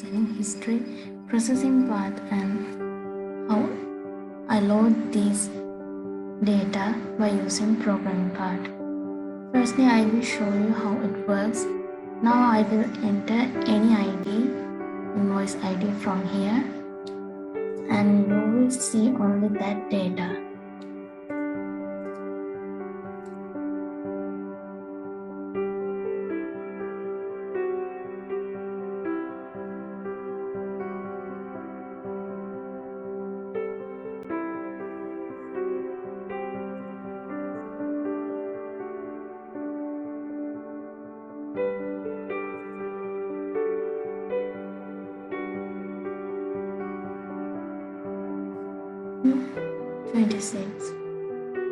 listening history, processing path, and how I load these data by using programming part. Firstly, I will show you how it works. Now I will enter any ID, invoice ID from here, and you will see only that data.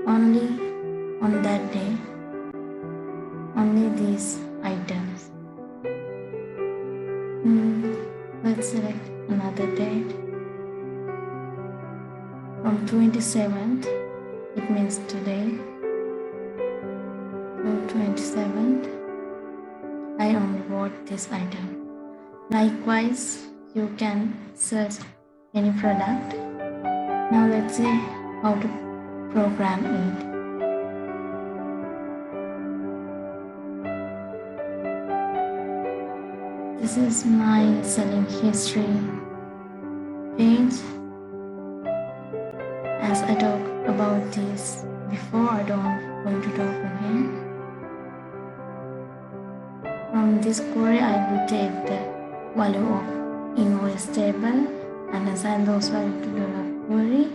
Only on that day, only these items. Let's select another date. From 27th, it means today, to 27th, I only bought this item. Likewise, you can search any product. Now let's see how to program it. This is my selling history page. As I talked about this before, I don't going to talk again. From this query, I will take the value of invoice table and assign those values to $query.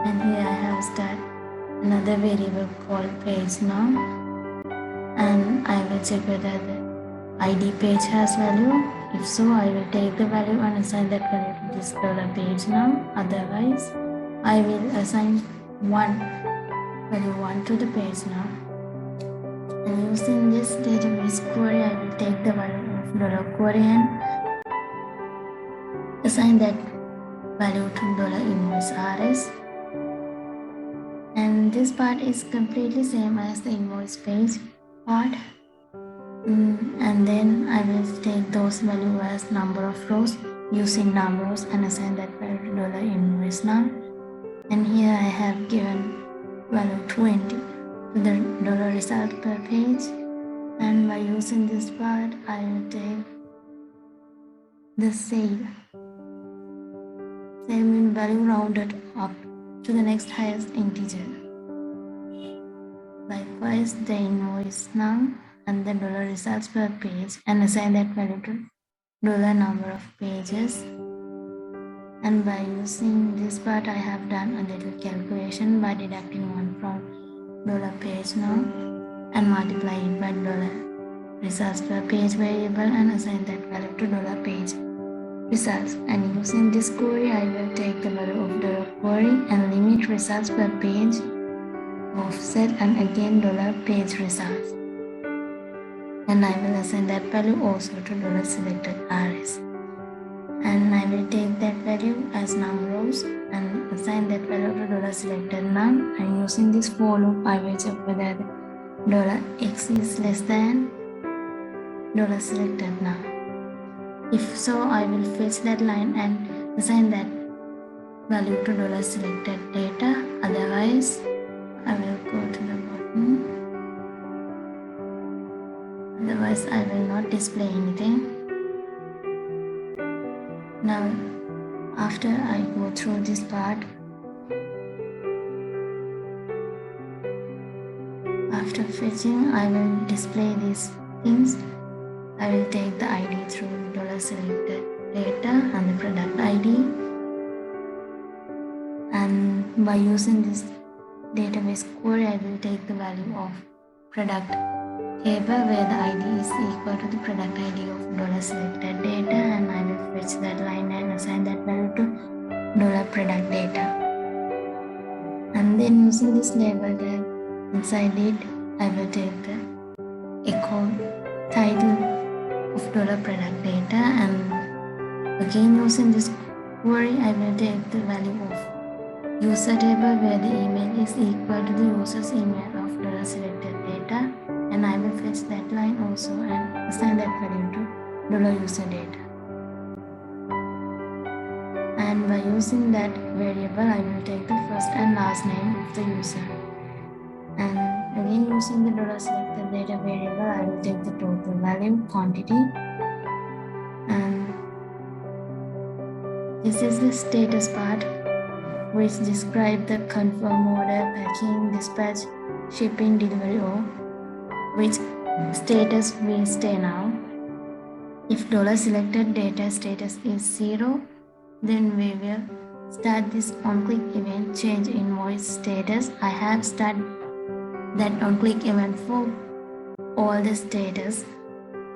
And here I have start another variable called page num, and I will check whether the ID page has value. If so, I will take the value and assign that value to this $page num. Otherwise, I will assign value 1 to the page num. And using this database query, I will take the value of $query and assign that value to $invoice rs. And this part is completely same as the invoice page part. And then I will take those values as number of rows using numbers and assign that value to $invoice num. And here I have given value 20 to the result per page. And by using this part, I will take the save. Save means value rounded up to the next highest integer. Likewise, the invoice num and the results per page, and assign that value to number of pages. And by using this part, I have done a little calculation by deducting 1 from page num and multiply it by results per page variable and assign that value to page results. And using this query, I will take the value of query and limit results per page offset and again page results. And I will assign that value also to selected rs. And I will take that value as num rows and assign that value to selected num. And using this for loop, I will check whether the $x is less than selected num. If so, I will fetch that line and assign that value to selected data. Otherwise, I will go to the bottom. Otherwise, I will not display anything. Now, after I go through this part, after fetching, I will display these things. I will take the ID through $selected data and the product ID. And by using this database query, I will take the value of product table where the ID is equal to the product ID of $selected data, and I will fetch that line and assign that value to $product data. And then using this label tag inside it, I will take the echo title of $product data, and again using this query, I will take the value of user table where the email is equal to the user's email of $selected data, and I will fetch that line also and assign that value to $user data. And by using that variable, I will take the first and last name of the user. And again, using the $selected data variable, I will take the total value, quantity. And this is the status part, which describes the confirm order, packing, dispatch, shipping, delivery, or which status we stay now. If $selected data status is 0, then we will start this on-click event change invoice status. I have started that on-click event for all the status,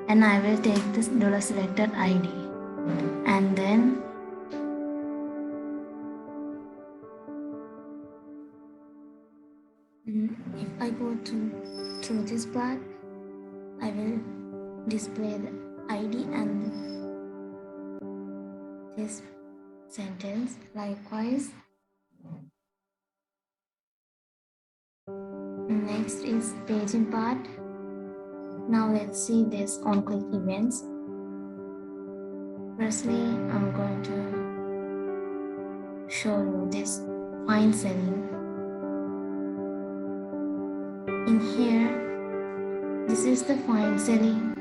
and I will take this $selected ID. And then if I go through this part, I will display the ID and this sentence. Likewise, next is paging part. Now let's see this on-click events. Firstly, I'm going to show you this find selling. In here, this is the find selling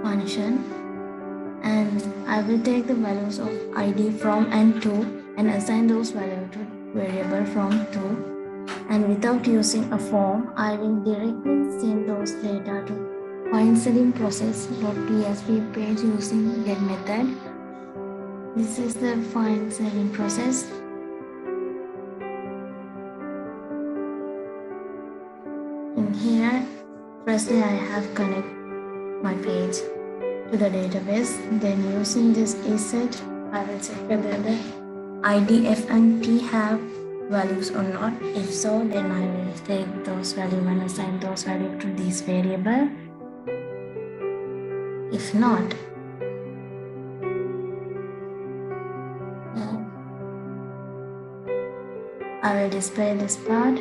function, and I will take the values of ID from and to and assign those values to variable from to. And without using a form, I will directly send those data to find selling process.php page using get method. This is the find selling process. In here, firstly I have connect my page to the database. Then using this isset, I will check whether the ID, F and T have values or not. If so, then I will take those values and assign those values to this variable. If not, I will display this part.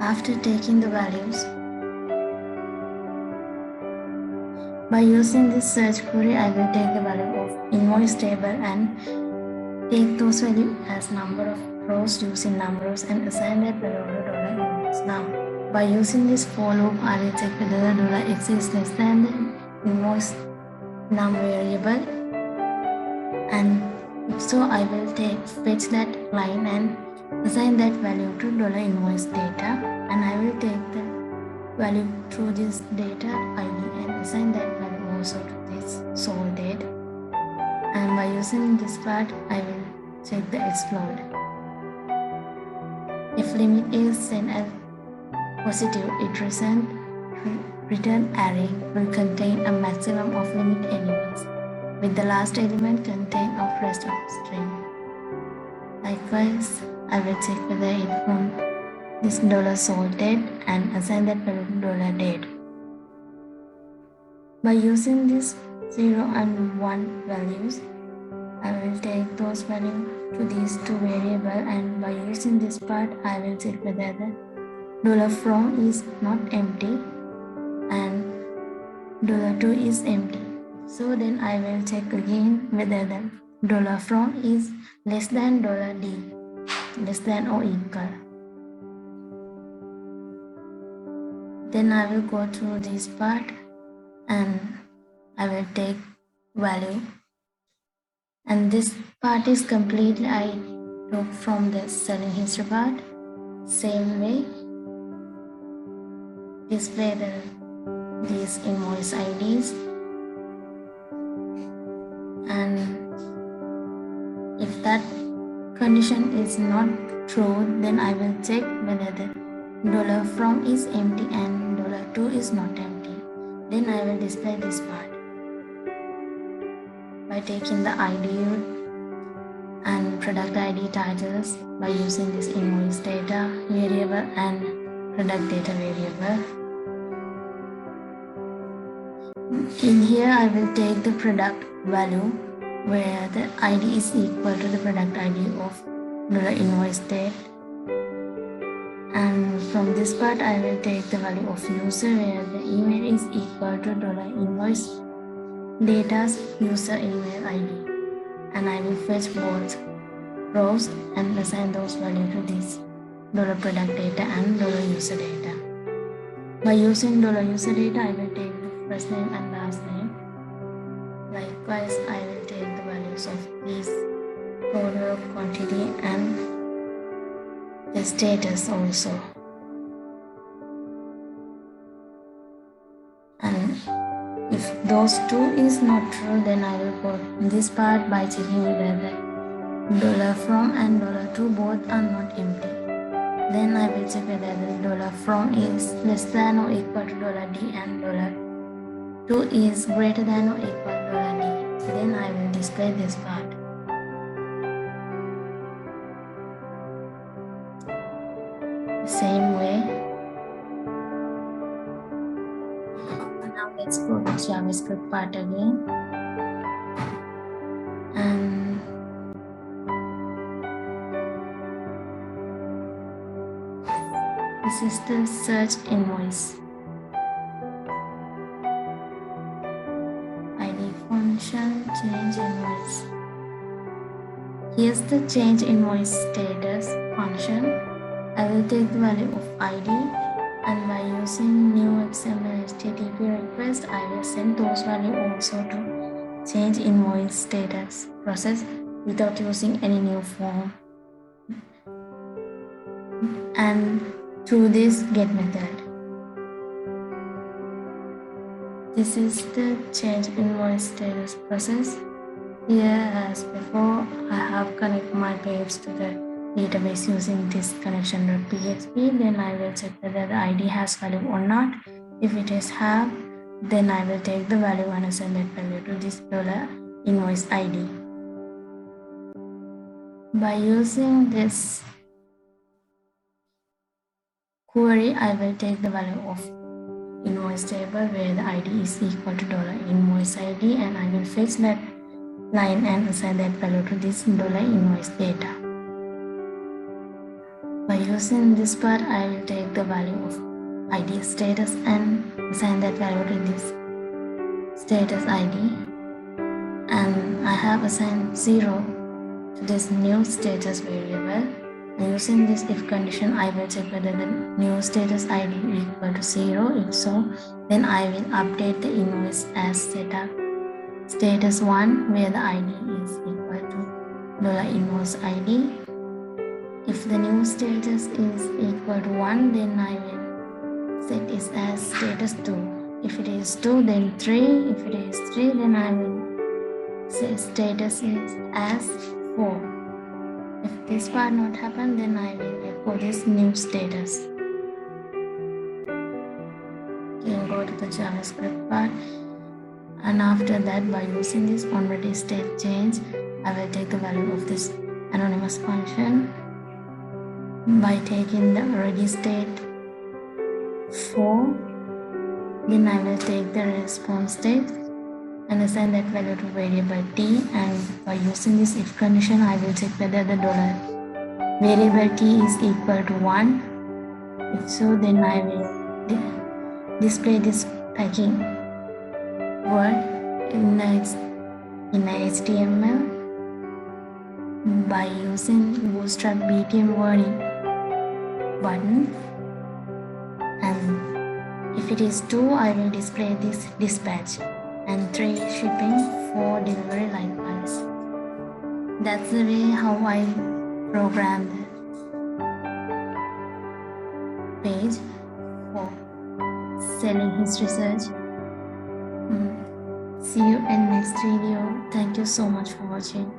After taking the values, by using this search query, I will take the value of invoice table and take those values as number of rows using numbers and assign that value to $invoice. Now, by using this for loop, I will check whether the $x is less than the invoice num variable, and if so, I will fetch that line and assign that value to $invoice data, and I will take the value through this data ID and assign that value also to this sold date. And by using this part, I will check the explode. If limit is sent as positive, it return array will contain a maximum of limit elements, with the last element contain of rest of string. Likewise, I will check whether it from this $sold date and assign that value to $date. By using this 0 and 1 values, I will take those values to these two variables, and by using this part, I will check whether the $from is not empty and $2 is empty. So then I will check again whether the $from is less than $d, less than or equal. Then I will go through this part and I will take value. And this part is completely I took from the selling history part. Same way, display these invoice IDs, and if that condition is not true, then I will check whether the $from is empty and $2 is not empty. Then I will display this part by taking the ID and product ID titles by using this invoice data variable and product data variable. In here, I will take the product value where the ID is equal to the product ID of the invoice date, And from this part, I will take the value of user where the email is equal to $invoice data's user email ID. And I will fetch both rows and assign those values to this $product data and $user data. By using $user data, I will take the first name and last name. Likewise, I will take the values of these order of quantity and the status also. And if those two is not true, then I will put this part by checking whether $from and $to both are not empty. Then I will check whether the $from is less than or equal to $D and $to is greater than or equal to $D. Then I will display this part. Same way. Now let's go to JavaScript part again. And this is the search invoice. ID function change invoice. Here's the change invoice status function. I will take the value of ID, and by using new XML HTTP request, I will send those values also to change invoice status process without using any new form. And through this get method. This is the change invoice status process. Here, as before, I have connected my page to the database using this connection.php. Then I will check whether the ID has value or not. If it is have, then I will take the value and assign that value to this $invoice ID. By using this query, I will take the value of invoice table where the ID is equal to $invoice ID, and I will fetch that line and assign that value to this $invoice data. By using this part, I will take the value of ID status and assign that value to this status ID. And I have assigned 0 to this new status variable. And using this if condition, I will check whether the new status ID is equal to 0. If so, then I will update the invoice as setup status 1 where the ID is equal to $invoice ID. If the new status is equal to 1, then I will set it as status 2. If it is 2, then 3. If it is 3, then I will set status is as 4. If this part not happen, then I will echo this new status. You go to the JavaScript part, and after that, by using this onReady state change, I will take the value of this anonymous function. By taking the ready state 4, then I will take the response state and assign that value to variable t, and by using this if condition, I will check whether the variable t is equal to 1. If so, then I will display this packing word in HTML by using Bootstrap BTM wording button. And if it is 2, I will display this dispatch, and 3 shipping, 4 delivery likewise. That's the way how I program the page for selling history search. See you in next video. Thank you so much for watching.